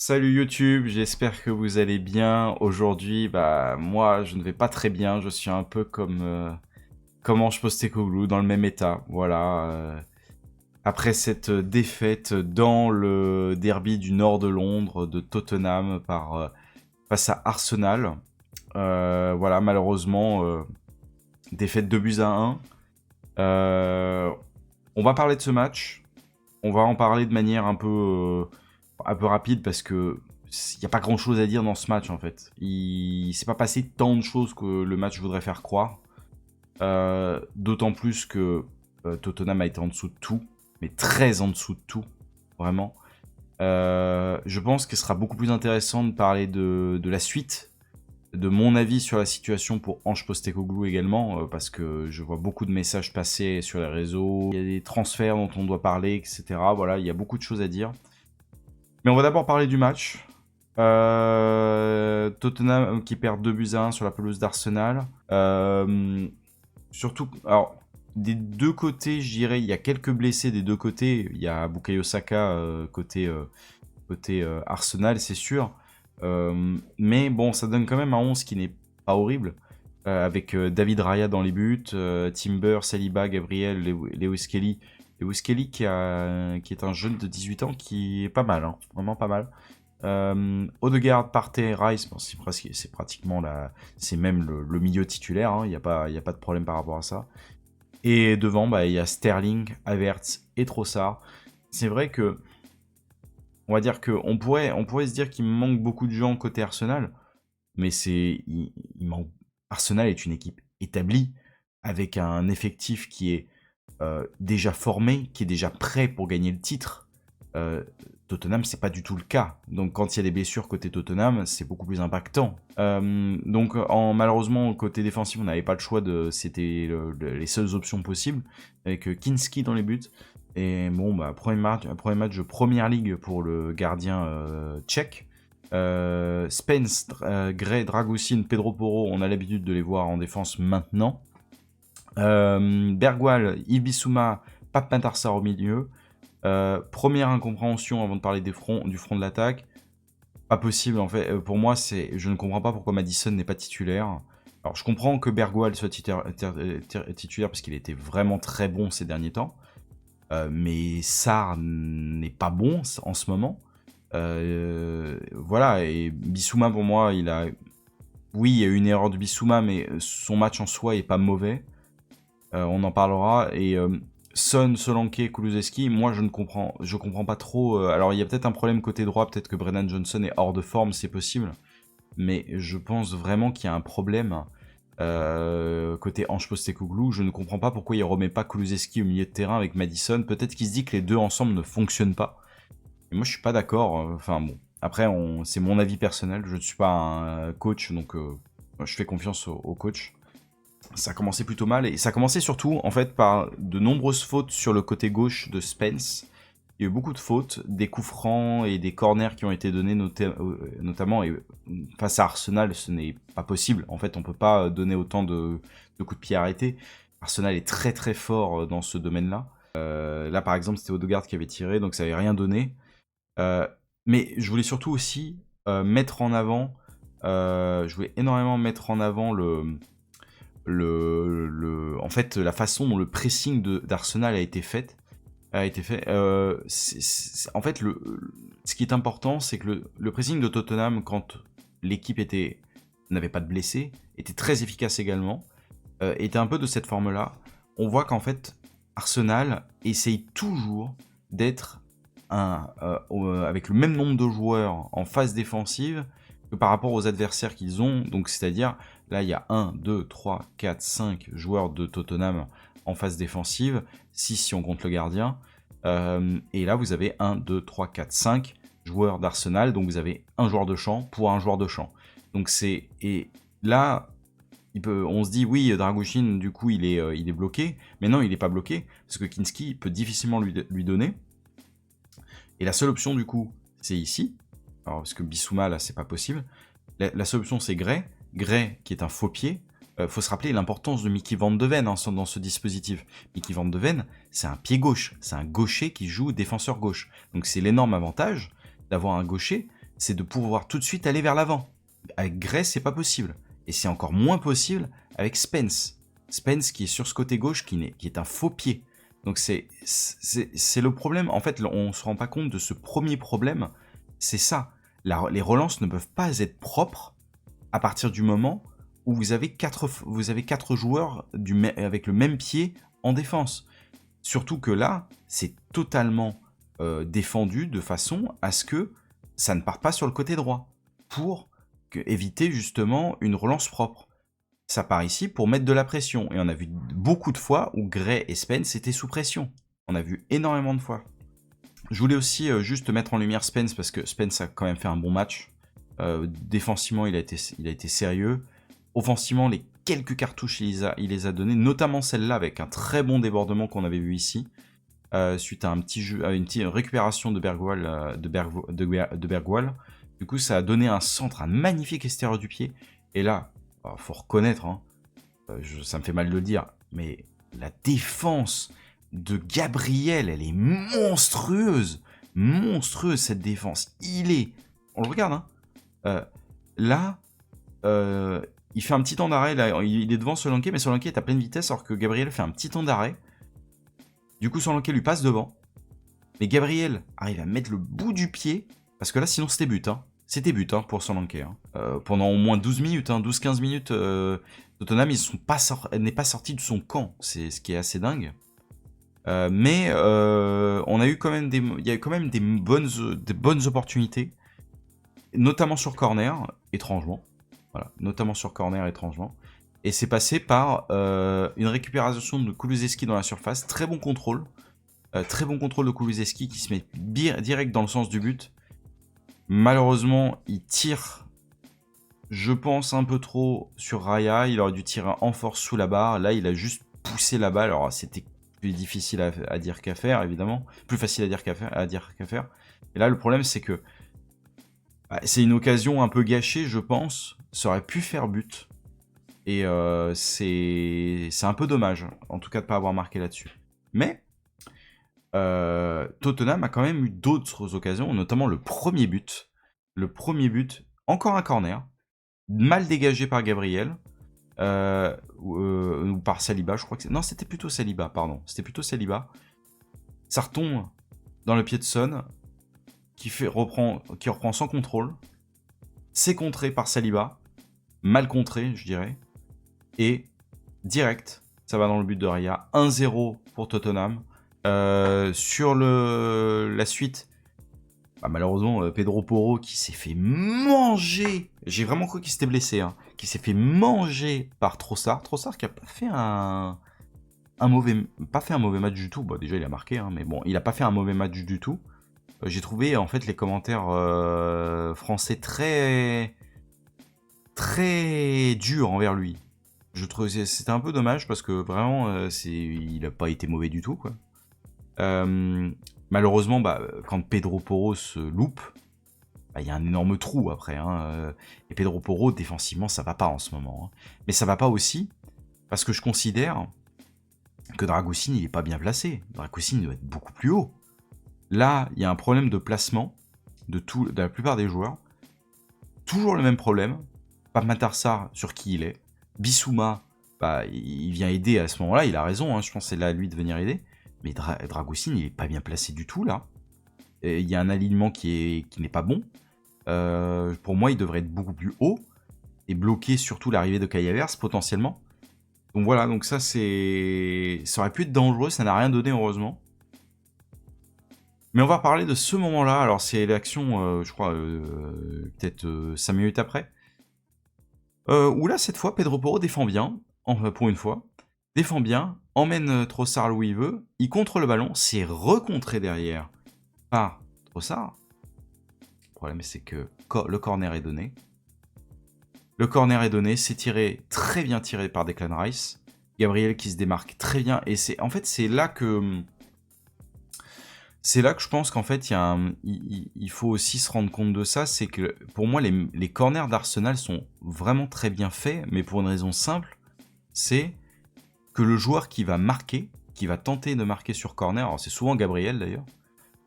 Salut YouTube, j'espère que vous allez bien. Aujourd'hui, moi, je ne vais pas très bien. Je suis un peu comme Ange Postecoglou, dans le même état. Voilà. Après cette défaite dans le derby du nord de Londres, de Tottenham, face à Arsenal. Voilà, malheureusement, défaite 2-1. On va parler de ce match. On va en parler de manière un peu rapide parce que il n'y a pas grand chose à dire dans ce match en fait. Il s'est pas passé tant de choses que le match voudrait faire croire. D'autant plus que Tottenham a été en dessous de tout, mais très en dessous de tout, vraiment. Je pense que ce sera beaucoup plus intéressant de parler de la suite, de mon avis sur la situation pour Ange Postecoglou également, parce que je vois beaucoup de messages passer sur les réseaux, il y a des transferts dont on doit parler, etc. Voilà, il y a beaucoup de choses à dire. Mais on va d'abord parler du match. Tottenham qui perd 2-1 sur la pelouse d'Arsenal. Surtout, alors, des deux côtés, je dirais, il y a quelques blessés des deux côtés. Il y a Bukayo Saka côté Arsenal, c'est sûr. Mais bon, ça donne quand même un 11 qui n'est pas horrible. Avec David Raya dans les buts, Timber, Saliba, Gabriel, Lewis Kelly. Lewis Kelly qui est un jeune de 18 ans qui est pas mal, hein, vraiment pas mal. Odegaard, Partey, Rice, bon, c'est pratiquement c'est même le milieu titulaire, hein, il n'y a pas de problème par rapport à ça. Et devant, il y a Sterling, Havertz et Trossard. C'est vrai que, on va dire qu'on pourrait se dire qu'il manque beaucoup de gens côté Arsenal, mais Arsenal est une équipe établie, avec un effectif qui est déjà formé, qui est déjà prêt pour gagner le titre. Tottenham, c'est pas du tout le cas. Donc quand il y a des blessures côté Tottenham, c'est beaucoup plus impactant. Malheureusement, côté défensif, on n'avait pas le choix c'était les seules options possibles, avec Kinski dans les buts. Et bon, premier match de Première Ligue pour le gardien tchèque. Spence, Gray, Dragusin, Pedro Porro, on a l'habitude de les voir en défense maintenant. Bergwall, Ibissouma, Pape Matar Sarr au milieu. Première incompréhension avant de parler du front de l'attaque. Pas possible en fait. Pour moi, je ne comprends pas pourquoi Maddison n'est pas titulaire. Alors je comprends que Bergwall soit titulaire parce qu'il était vraiment très bon ces derniers temps. Mais Sarr n'est pas bon en ce moment. Voilà, et Bissouma pour moi, oui, il y a eu une erreur de Bissouma, mais son match en soi est pas mauvais. On en parlera. Et Son, Solanke, Kulusevski, moi je comprends pas trop. Alors il y a peut-être un problème côté droit, peut-être que Brennan Johnson est hors de forme, c'est possible. Mais je pense vraiment qu'il y a un problème côté Ange Postecoglou. Je ne comprends pas pourquoi il remet pas Kulusevski au milieu de terrain avec Maddison. Peut-être qu'il se dit que les deux ensemble ne fonctionnent pas. Et moi je suis pas d'accord. Enfin bon, après c'est mon avis personnel. Je ne suis pas un coach, donc je fais confiance au coach. Ça a commencé plutôt mal, et ça a commencé surtout en fait par de nombreuses fautes sur le côté gauche de Spence. Il y a eu beaucoup de fautes, des coups francs et des corners qui ont été donnés notamment, et face à Arsenal, ce n'est pas possible. En fait, on peut pas donner autant de coups de pied arrêtés. Arsenal est très très fort dans ce domaine-là. Là, par exemple, c'était Odegaard qui avait tiré, donc ça n'avait rien donné. Mais je voulais surtout aussi mettre en avant, je voulais énormément mettre en avant en fait, la façon dont le pressing d'Arsenal a été fait. En fait, ce qui est important, c'est que le pressing de Tottenham, quand l'équipe n'avait pas de blessés, était très efficace également, était un peu de cette forme-là. On voit qu'en fait, Arsenal essaye toujours d'être avec le même nombre de joueurs en phase défensive que par rapport aux adversaires qu'ils ont. Donc, c'est-à-dire, là, il y a 1, 2, 3, 4, 5 joueurs de Tottenham en phase défensive, 6 si on compte le gardien. Et là, vous avez 1, 2, 3, 4, 5 joueurs d'Arsenal. Donc, vous avez un joueur de champ pour un joueur de champ. Donc, et là, on se dit, oui, Dragusin, du coup, il est bloqué. Mais non, il n'est pas bloqué, parce que Kinski peut difficilement lui donner. Et la seule option, du coup, c'est ici. Alors, parce que Bissouma, là, c'est pas possible. La seule option, c'est Gray. Gray, qui est un faux pied. Faut se rappeler l'importance de Mickey Van de Ven dans ce dispositif. Mickey Van de Ven, c'est un pied gauche. C'est un gaucher qui joue défenseur gauche. Donc, c'est l'énorme avantage d'avoir un gaucher c'est de pouvoir tout de suite aller vers l'avant. Avec Gray, c'est pas possible. Et c'est encore moins possible avec Spence. Spence qui est sur ce côté gauche, qui est un faux pied. Donc c'est le problème. En fait, on ne se rend pas compte de ce premier problème. C'est ça. Les relances ne peuvent pas être propres à partir du moment où vous avez 4 joueurs avec le même pied en défense. Surtout que là, c'est totalement défendu de façon à ce que ça ne parte pas sur le côté droit, pour éviter justement une relance propre. Ça part ici pour mettre de la pression, et on a vu beaucoup de fois où Gray et Spence étaient sous pression. On a vu énormément de fois. Je voulais aussi juste mettre en lumière Spence, parce que Spence a quand même fait un bon match. Défensivement, il a été sérieux. Offensivement, les quelques cartouches, il les a données, notamment celle-là avec un très bon débordement qu'on avait vu ici, suite à une petite récupération de Bergwall. Du coup, ça a donné un centre, un magnifique extérieur du pied. Et là, faut reconnaître, hein, ça me fait mal de le dire, mais la défense de Gabriel, elle est monstrueuse. Monstrueuse, cette défense. On le regarde, hein. Là, il fait un petit temps d'arrêt. Là, il est devant Solanke, mais Solanke est à pleine vitesse, alors que Gabriel fait un petit temps d'arrêt. Du coup, Solanke lui passe devant. Mais Gabriel arrive à mettre le bout du pied, parce que là, sinon, c'était but. Hein. C'était but pour Solanke. Hein. Pendant au moins 12 minutes, 12-15 minutes, Tottenham n'est pas sorti de son camp. C'est ce qui est assez dingue. Mais on a eu quand même il y a eu quand même des bonnes opportunités, notamment sur corner, étrangement. Voilà, notamment sur corner, étrangement. Et c'est passé par une récupération de Kulusevski dans la surface. Très bon contrôle. Très bon contrôle de Kulusevski qui se met direct dans le sens du but. Malheureusement, il tire, je pense, un peu trop sur Raya. Il aurait dû tirer en force sous la barre. Là, il a juste poussé la balle. Alors, c'était plus difficile à dire qu'à faire, évidemment. Plus facile à dire qu'à faire. Et là, le problème, c'est que c'est une occasion un peu gâchée, je pense. Ça aurait pu faire but. Et c'est un peu dommage, en tout cas, de ne pas avoir marqué là-dessus. Mais Tottenham a quand même eu d'autres occasions, notamment le premier but. Le premier but, encore un corner, mal dégagé par Gabriel, ou par Saliba, je crois que c'est... Non, c'était plutôt Saliba, pardon. C'était plutôt Saliba. Ça retombe dans le pied de Son, qui reprend sans contrôle. C'est contré par Saliba. Mal contré, je dirais. Et direct, ça va dans le but de Raya. 1-0 pour Tottenham. Sur la suite, malheureusement, Pedro Porro qui s'est fait manger. J'ai vraiment cru qu'il s'était blessé. Hein, qui s'est fait manger par Trossard. Trossard qui a pas fait un mauvais match du tout. Bon, déjà, il a marqué, hein, mais bon, il a pas fait un mauvais match du tout. J'ai trouvé, en fait, les commentaires français très durs envers lui. Je trouvais c'était un peu dommage parce que vraiment, il n'a pas été mauvais du tout, quoi. Malheureusement, quand Pedro Porro se loupe, il y a un énorme trou après. Hein, et Pedro Porro, défensivement, ça va pas en ce moment. Hein. Mais ça va pas aussi parce que je considère que Dragusin, il est pas bien placé. Dragusin doit être beaucoup plus haut. Là, il y a un problème de placement de la plupart des joueurs. Toujours le même problème. Pape Matar Sarr, sur qui il est. Bissouma, il vient aider à ce moment-là. Il a raison, hein, je pense que c'est là à lui de venir aider. Mais Dragusin, il est pas bien placé du tout, là. Il y a un alignement qui n'est pas bon. Pour moi, il devrait être beaucoup plus haut. Et bloquer surtout l'arrivée de Kai Havertz, potentiellement. Donc voilà, donc ça aurait pu être dangereux, ça n'a rien donné, heureusement. Mais on va parler de ce moment-là. Alors, c'est l'action, je crois, peut-être 5 minutes après. Où là, cette fois, Pedro Porro défend bien, pour une fois. Défend bien, emmène Trossard où il veut. Il contre le ballon, c'est recontré derrière par Trossard. Le problème, c'est que le corner est donné. Le corner est donné, c'est très bien tiré par Declan Rice. Gabriel qui se démarque très bien. Et c'est là que... C'est là que je pense qu'en fait, il faut aussi se rendre compte de ça. C'est que pour moi, les corners d'Arsenal sont vraiment très bien faits, mais pour une raison simple, c'est que le joueur qui va marquer, qui va tenter de marquer sur corner, alors c'est souvent Gabriel d'ailleurs,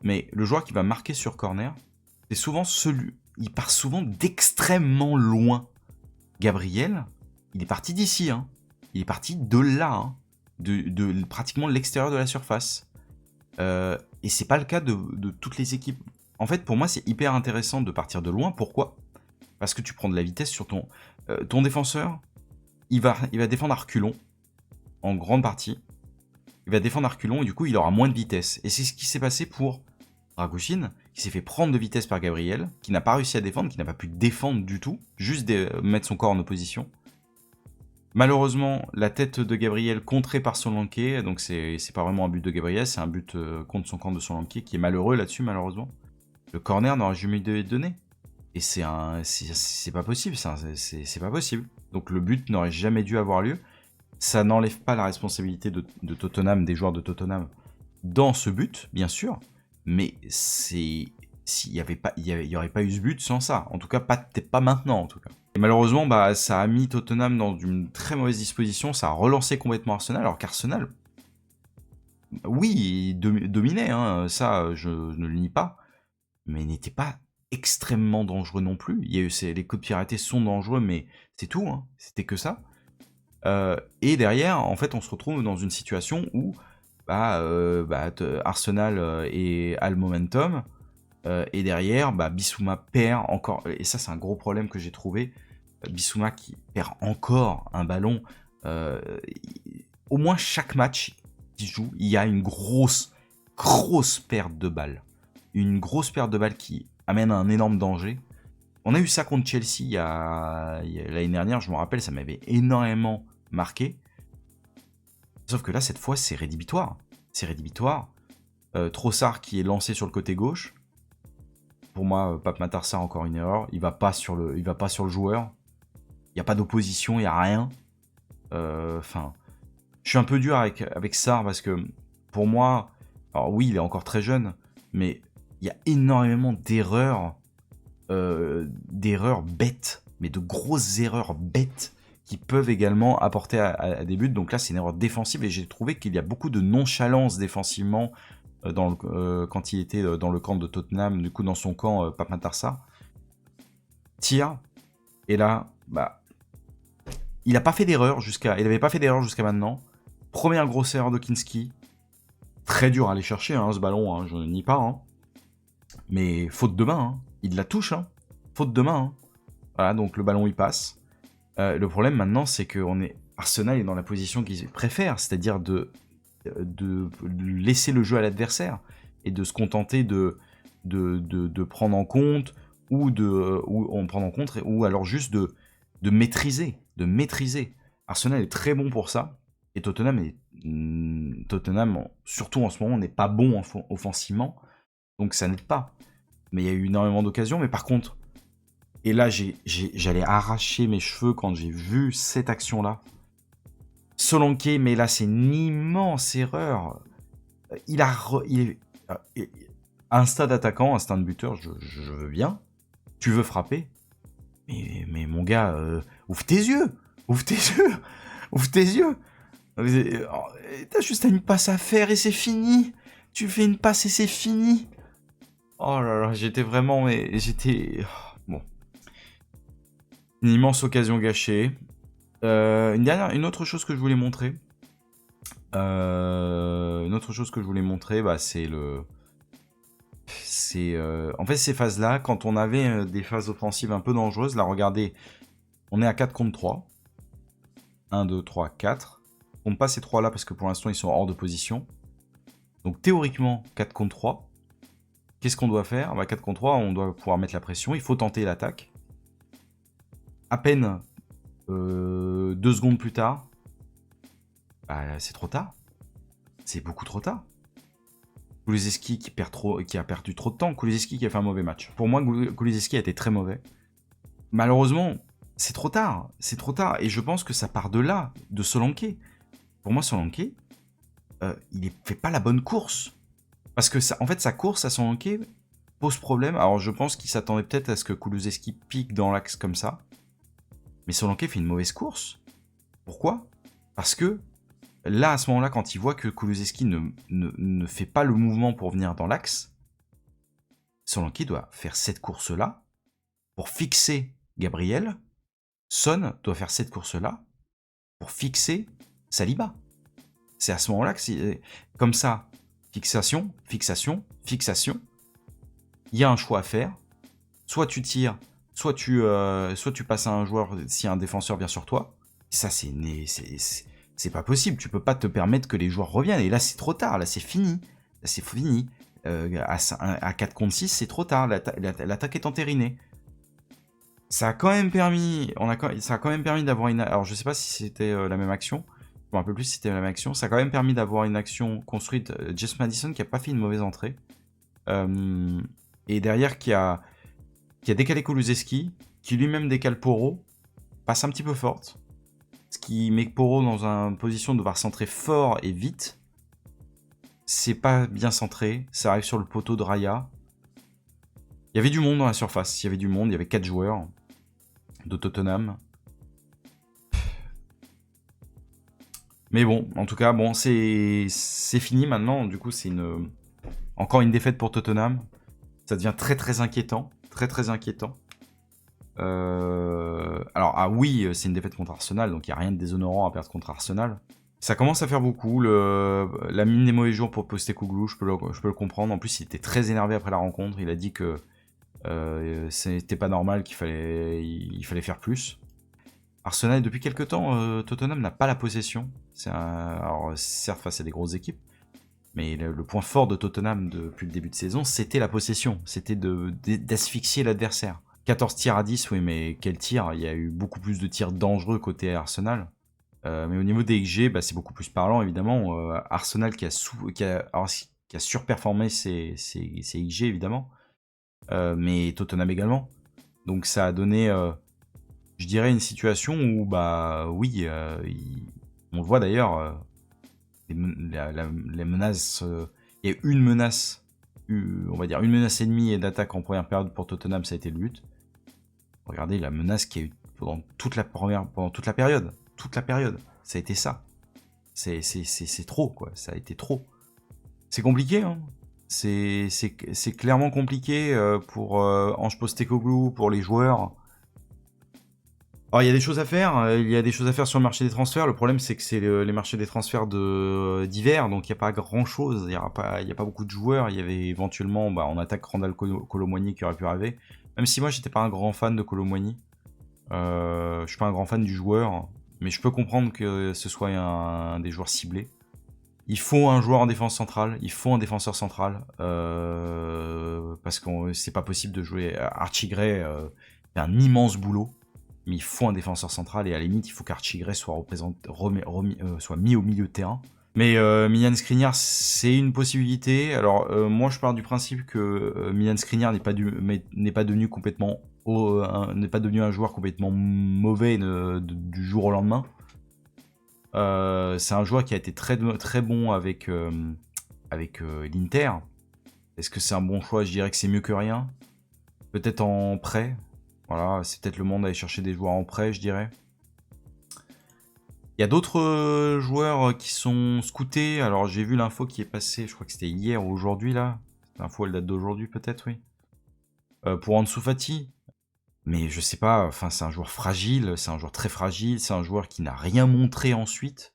mais le joueur qui va marquer sur corner, c'est souvent il part souvent d'extrêmement loin. Gabriel, il est parti d'ici, hein. Il est parti de là, hein. De pratiquement l'extérieur de la surface. Et c'est pas le cas de toutes les équipes. En fait, pour moi, c'est hyper intéressant de partir de loin. Pourquoi? Parce que tu prends de la vitesse sur ton défenseur. Il va défendre à reculons, en grande partie. Il va défendre à reculons et du coup, il aura moins de vitesse. Et c'est ce qui s'est passé pour Dragusin, qui s'est fait prendre de vitesse par Gabriel, qui n'a pas réussi à défendre, qui n'a pas pu défendre du tout, juste mettre son corps en opposition. Malheureusement, la tête de Gabriel contrée par Solanke, donc c'est pas vraiment un but de Gabriel, c'est un but contre son camp de Solanke, qui est malheureux là-dessus, malheureusement. Le corner n'aurait jamais dû être donné. Et c'est pas possible, c'est pas possible. Donc le but n'aurait jamais dû avoir lieu. Ça n'enlève pas la responsabilité de Tottenham, des joueurs de Tottenham, dans ce but, bien sûr. Mais il y aurait pas eu ce but sans ça. En tout cas, peut-être pas maintenant, en tout cas. Et malheureusement, bah, ça a mis Tottenham dans une très mauvaise disposition. Ça a relancé complètement Arsenal, alors qu'Arsenal, oui, dominait, hein, ça, je ne le nie pas. Mais n'était pas extrêmement dangereux non plus. Les coups de pied arrêtés sont dangereux, mais c'est tout, hein. C'était que ça. Et derrière, en fait, on se retrouve dans une situation où Arsenal a le momentum, et derrière, Bissouma perd encore, et ça c'est un gros problème que j'ai trouvé, Bissouma qui perd encore un ballon, au moins chaque match qu'il joue, il y a une grosse perte de balles. Une grosse perte de balles qui amène à un énorme danger. On a eu ça contre Chelsea l'année dernière, je me rappelle, ça m'avait énormément marqué. Sauf que là, cette fois, c'est rédhibitoire. C'est rédhibitoire. Trossard qui est lancé sur le côté gauche. Pour moi, Pape Matar Sarr, encore une erreur. Il va pas sur le joueur. Il n'y a pas d'opposition, il n'y a rien. Enfin, je suis un peu dur avec Sarr parce que pour moi, alors oui, il est encore très jeune, mais il y a énormément d'erreurs bêtes, mais de grosses erreurs bêtes qui peuvent également apporter à des buts. Donc là, c'est une erreur défensive et j'ai trouvé qu'il y a beaucoup de nonchalance défensivement quand il était dans le camp de Tottenham, du coup dans son camp, Pape Matar Sarr. Tire, et là, il n'avait pas fait d'erreur jusqu'à maintenant. Première grosse erreur de Kinski. Très dur à aller chercher, hein, ce ballon, hein, je ne nie pas. Hein. Mais faute de main, hein. Il la touche, hein. Faute de main. Hein. Voilà, donc le ballon il passe. Le problème maintenant, c'est que Arsenal est dans la position qu'ils préfèrent, c'est-à-dire de laisser le jeu à l'adversaire et de se contenter de prendre en compte ou alors juste de maîtriser. Arsenal est très bon pour ça et Tottenham, surtout en ce moment, n'est pas bon offensivement, donc ça n'aide pas. Mais il y a eu énormément d'occasions, mais par contre, et là j'allais arracher mes cheveux quand j'ai vu cette action-là. Solanke, mais là c'est une immense erreur. Il est un stade attaquant, un stade buteur, je veux bien. Tu veux frapper, mais mon gars, ouvre tes yeux. T'as juste une passe à faire et c'est fini. Tu fais une passe et c'est fini. Oh là là, bon. Une immense occasion gâchée. Une autre chose que je voulais montrer. En fait, ces phases-là, quand on avait des phases offensives un peu dangereuses, là, regardez, on est à 4 contre 3. 1, 2, 3, 4. On compte pas ces 3-là parce que pour l'instant, ils sont hors de position. Donc, théoriquement, 4 contre 3. Qu'est-ce qu'on doit faire? 4 contre 3, on doit pouvoir mettre la pression. Il faut tenter l'attaque. À peine 2 secondes plus tard, c'est trop tard. C'est beaucoup trop tard. Kulusevski qui a perdu trop de temps. Kulusevski qui a fait un mauvais match. Pour moi, Kulusevski a été très mauvais. Malheureusement, c'est trop tard. Et je pense que ça part de là, de Solanke. Pour moi, Solanke, il ne fait pas la bonne course. Parce que en fait, sa course à Solanke pose problème. Alors, je pense qu'il s'attendait peut-être à ce que Kulusevski pique dans l'axe comme ça. Mais Solanke fait une mauvaise course. Pourquoi? Parce que là, à ce moment-là, quand il voit que Kulusevski ne fait pas le mouvement pour venir dans l'axe, Solanke doit faire cette course-là pour fixer Gabriel, Son doit faire cette course-là pour fixer Saliba. C'est à ce moment-là que c'est comme ça. Fixation, fixation, fixation. Il y a un choix à faire. Soit tu tires, soit tu passes à un joueur si un défenseur vient sur toi. Ça, c'est pas possible. Tu peux pas te permettre que les joueurs reviennent. Et là, c'est trop tard. Là, c'est fini. Là, c'est fini. À 4 contre 6, c'est trop tard. L'attaque est entérinée. Ça a quand même permis, d'avoir une... Alors, je sais pas si c'était la même action. Je me rappelle plus si c'était la même action. Ça a quand même permis d'avoir une action construite. James Maddison qui a pas fait une mauvaise entrée. Et derrière, qui a décalé Kulusevski, qui lui-même décale Porro, passe un petit peu forte. Ce qui met Porro dans une position de devoir centrer fort et vite. C'est pas bien centré. Ça arrive sur le poteau de Raya. Il y avait du monde dans la surface. Il y avait du monde. Il y avait 4 joueurs de Tottenham. Mais bon, en tout cas, bon, c'est fini maintenant. Du coup, c'est encore une défaite pour Tottenham. Ça devient très très inquiétant. Très très inquiétant. Alors, ah oui, c'est une défaite contre Arsenal, donc il n'y a rien de déshonorant à perdre contre Arsenal. Ça commence à faire beaucoup. La mine des mauvais jours pour Postecoglou, je peux le comprendre. En plus, il était très énervé après la rencontre. Il a dit que c'était pas normal, qu'il fallait faire plus. Arsenal, depuis quelques temps, Tottenham n'a pas la possession. Alors, certes, face à des grosses équipes, mais le point fort de Tottenham depuis le début de saison, c'était la possession. C'était d'asphyxier l'adversaire. 14 tirs à 10, oui, mais quel tir? Il y a eu beaucoup plus de tirs dangereux côté Arsenal. Mais au niveau des XG, c'est beaucoup plus parlant, évidemment. Arsenal qui a surperformé ses XG, évidemment. Mais Tottenham également. Donc ça a donné, je dirais, une situation où, oui, on le voit d'ailleurs, les menaces... Il y a une menace, on va dire une menace ennemie et d'attaque en première période pour Tottenham, ça a été le but. Regardez la menace qu'il y a eu pendant toute la période. Toute la période, ça a été ça. C'est trop, quoi. Ça a été trop. C'est compliqué, hein. C'est clairement compliqué pour Ange Postecoglou, pour les joueurs. Alors, il y a des choses à faire. Il y a des choses à faire sur le marché des transferts. Le problème, c'est que c'est les marchés des transferts d'hiver, donc il n'y a pas grand-chose. Il n'y a pas beaucoup de joueurs. Il y avait éventuellement, en attaque, Randal Kolo Muani qui aurait pu arriver. Même si moi, j'étais pas un grand fan de Kolo Muani. Je suis pas un grand fan du joueur, mais je peux comprendre que ce soit un des joueurs ciblés. Il faut un joueur en défense centrale, il faut un défenseur central, parce que c'est pas possible de jouer. Archie Gray fait un immense boulot, mais il faut un défenseur central, et à la limite, il faut qu'Archie Gray soit mis au milieu de terrain. Mais Milan Skriniar, c'est une possibilité. Alors, moi, je pars du principe que Milan Skriniar n'est pas devenu complètement... n'est pas devenu un joueur complètement mauvais du jour au lendemain. C'est un joueur qui a été très, très bon avec l'Inter. Est-ce que c'est un bon choix? Je dirais que c'est mieux que rien. Peut-être en prêt. Voilà, c'est peut-être le moment d'aller chercher des joueurs en prêt, je dirais. Il y a d'autres joueurs qui sont scoutés. Alors, j'ai vu l'info qui est passée, je crois que c'était hier ou aujourd'hui, là. L'info, elle date d'aujourd'hui, peut-être, oui. Pour Ansu Fati. Mais je sais pas, enfin, c'est un joueur fragile, c'est un joueur très fragile, c'est un joueur qui n'a rien montré ensuite.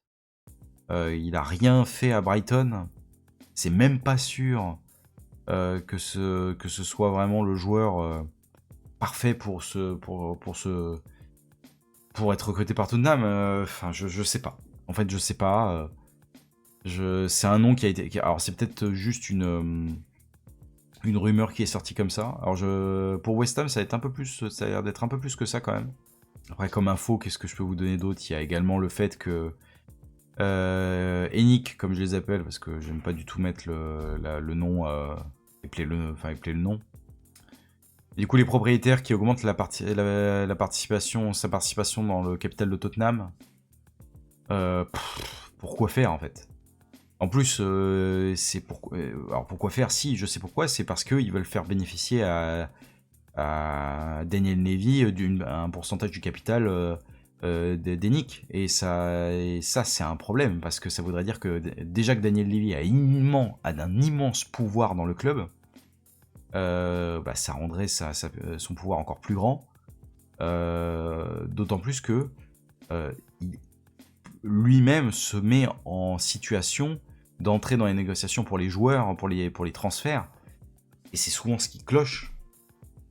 Il a rien fait à Brighton. C'est même pas sûr que ce soit vraiment le joueur parfait pour être recruté par Tottenham. Enfin, je sais pas. En fait, je sais pas. C'est un nom qui a été... Alors, c'est peut-être juste une rumeur qui est sortie comme ça. Alors, pour West Ham, ça a l'air d'être un peu plus que ça quand même. Après, comme info, qu'est-ce que je peux vous donner d'autre? Il y a également le fait que Enic, comme je les appelle, parce que j'aime pas du tout mettre le nom, épeler le nom. Et du coup, les propriétaires qui augmentent sa participation dans le capital de Tottenham. Pourquoi faire en fait? En plus, alors pourquoi faire? Si, je sais pourquoi. C'est parce qu'ils veulent faire bénéficier à Daniel Levy d'un pourcentage du capital d'Enic. Et ça c'est un problème, parce que ça voudrait dire que déjà que Daniel Levy a un immense pouvoir dans le club, ça rendrait son pouvoir encore plus grand. D'autant plus que lui-même se met en situation d'entrer dans les négociations pour les joueurs, pour les transferts. Et c'est souvent ce qui cloche.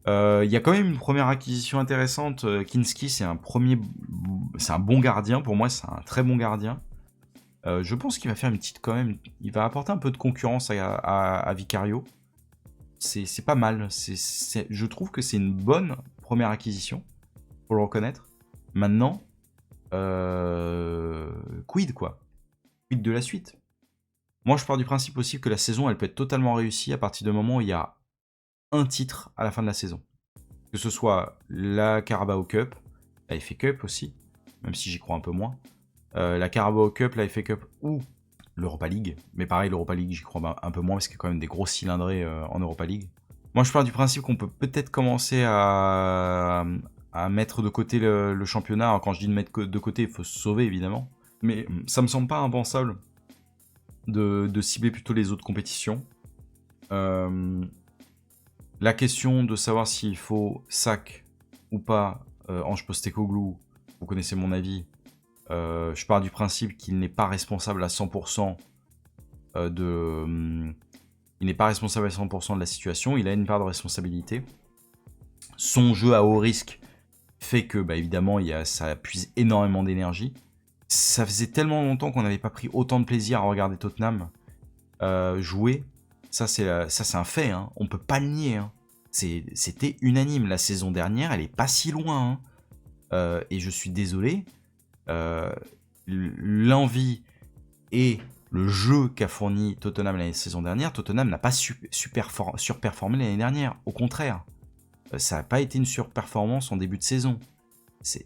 Il y a quand même une première acquisition intéressante. Kinski, c'est un bon gardien. Pour moi, c'est un très bon gardien. Je pense qu'il va faire une petite quand même. Il va apporter un peu de concurrence à Vicario. C'est pas mal. Je trouve que c'est une bonne première acquisition. Faut le reconnaître. Maintenant, quid quoi? Quid de la suite? Moi, je pars du principe aussi que la saison, elle peut être totalement réussie à partir du moment où il y a un titre à la fin de la saison. Que ce soit la Carabao Cup, la FA Cup aussi, même si j'y crois un peu moins. La Carabao Cup, la FA Cup ou l'Europa League. Mais pareil, l'Europa League, j'y crois un peu moins parce qu'il y a quand même des gros cylindrés en Europa League. Moi, je pars du principe qu'on peut peut-être commencer à mettre de côté le championnat. Alors, quand je dis de mettre de côté, il faut se sauver évidemment. Mais ça me semble pas impensable de cibler plutôt les autres compétitions. La question de savoir s'il faut sac ou pas Ange Postecoglou, vous connaissez mon avis. Je pars du principe qu'il n'est pas responsable à 100% il n'est pas responsable à 100% de la situation. Il a une part de responsabilité. Son jeu à haut risque fait que, évidemment, ça puise énormément d'énergie. Ça faisait tellement longtemps qu'on n'avait pas pris autant de plaisir à regarder Tottenham jouer. Ça, c'est un fait. Hein. On peut pas le nier. Hein. C'était unanime. La saison dernière, elle est pas si loin. Hein. Et je suis désolé. L'envie et le jeu qu'a fourni Tottenham la saison dernière, Tottenham n'a pas surperformé l'année dernière. Au contraire, ça n'a pas été une surperformance en début de saison.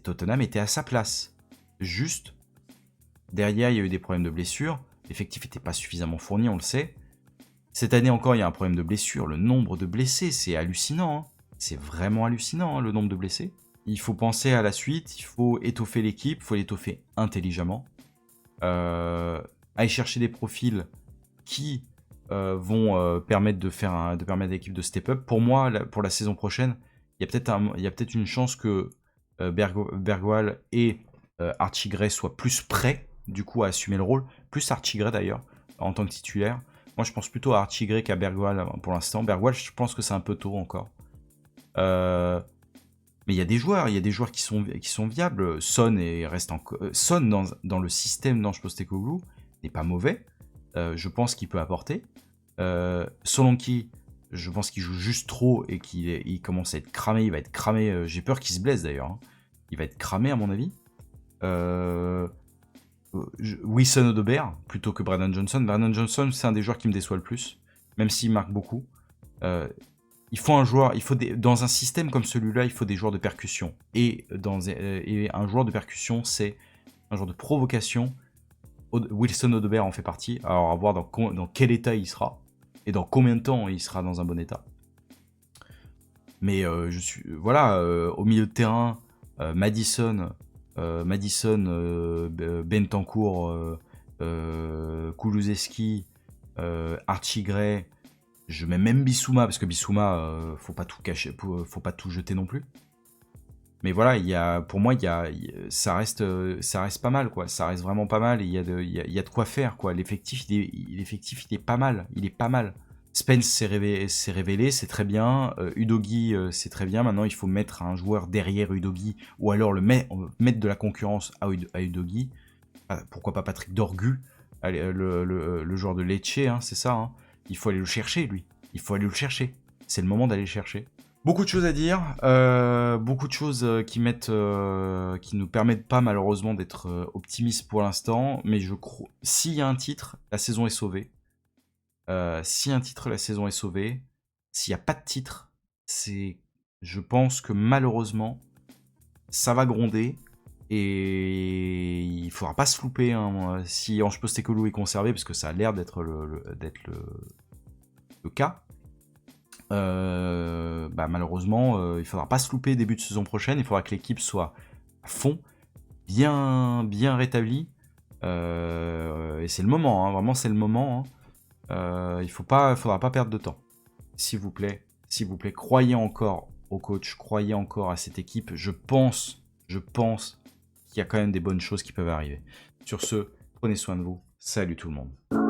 Tottenham était à sa place. Juste, derrière, il y a eu des problèmes de blessures. L'effectif n'était pas suffisamment fourni, on le sait. Cette année encore, il y a un problème de blessures. Le nombre de blessés, c'est hallucinant. Hein. C'est vraiment hallucinant, hein, le nombre de blessés. Il faut penser à la suite, il faut étoffer l'équipe, il faut l'étoffer intelligemment. Aller chercher des profils qui vont permettre à l'équipe de step up. Pour moi, pour la saison prochaine, il y a peut-être une chance que Bergwall et Archie Gray soient plus prêts, du coup, à assumer le rôle. Plus Archie Gray, d'ailleurs, en tant que titulaire. Moi, je pense plutôt à Archie Gray qu'à Bergwall pour l'instant. Bergwall, je pense que c'est un peu tôt encore. Mais il y a des joueurs qui sont viables. Son dans le système d'Ange Postecoglou n'est pas mauvais. Je pense qu'il peut apporter. Solanke, je pense qu'il joue juste trop et qu'il commence à être cramé. Il va être cramé. J'ai peur qu'il se blesse d'ailleurs. Hein. Il va être cramé à mon avis. Wilson Odobert plutôt que Brandon Johnson. Brandon Johnson, c'est un des joueurs qui me déçoit le plus, même s'il marque beaucoup. Il faut dans un système comme celui-là, il faut des joueurs de percussion. Et un joueur de percussion, c'est un joueur de provocation. Wilson Odobert en fait partie. Alors, à voir dans quel état il sera. Et dans combien de temps il sera dans un bon état. Mais au milieu de terrain, Madison, Bentancur, Kulusevski, Archie Gray. Je mets même Bissouma, parce que Bissouma, faut pas tout cacher, faut pas tout jeter non plus. Mais voilà, pour moi, ça reste pas mal, quoi. Ça reste vraiment pas mal, et il y a de quoi faire, quoi. L'effectif, il est pas mal. Il est pas mal. Spence s'est révélé, c'est très bien. Udogie, c'est très bien. Maintenant, il faut mettre un joueur derrière Udogie, ou alors mettre de la concurrence à Udogie. Pourquoi pas Patrick Dorgu, le joueur de Lecce, hein, c'est ça, hein. Il faut aller le chercher, lui. Il faut aller le chercher. C'est le moment d'aller le chercher. Beaucoup de choses à dire. Beaucoup de choses qui nous permettent pas, malheureusement, d'être optimistes pour l'instant. Mais je crois... S'il y a un titre, la saison est sauvée. S'il y a un titre, la saison est sauvée. S'il n'y a pas de titre, je pense que, malheureusement, ça va gronder. Et il ne faudra pas se louper, hein, si Ange Postecoglou est conservé, parce que ça a l'air d'être le cas. Malheureusement, il ne faudra pas se louper début de saison prochaine. Il faudra que l'équipe soit à fond, bien rétablie. Et c'est le moment, hein, vraiment c'est le moment. Hein. Il faudra pas perdre de temps. S'il vous plaît, s'il vous plaît, croyez encore au coach, croyez encore à cette équipe. Je pense qu'il y a quand même des bonnes choses qui peuvent arriver. Sur ce, prenez soin de vous. Salut tout le monde.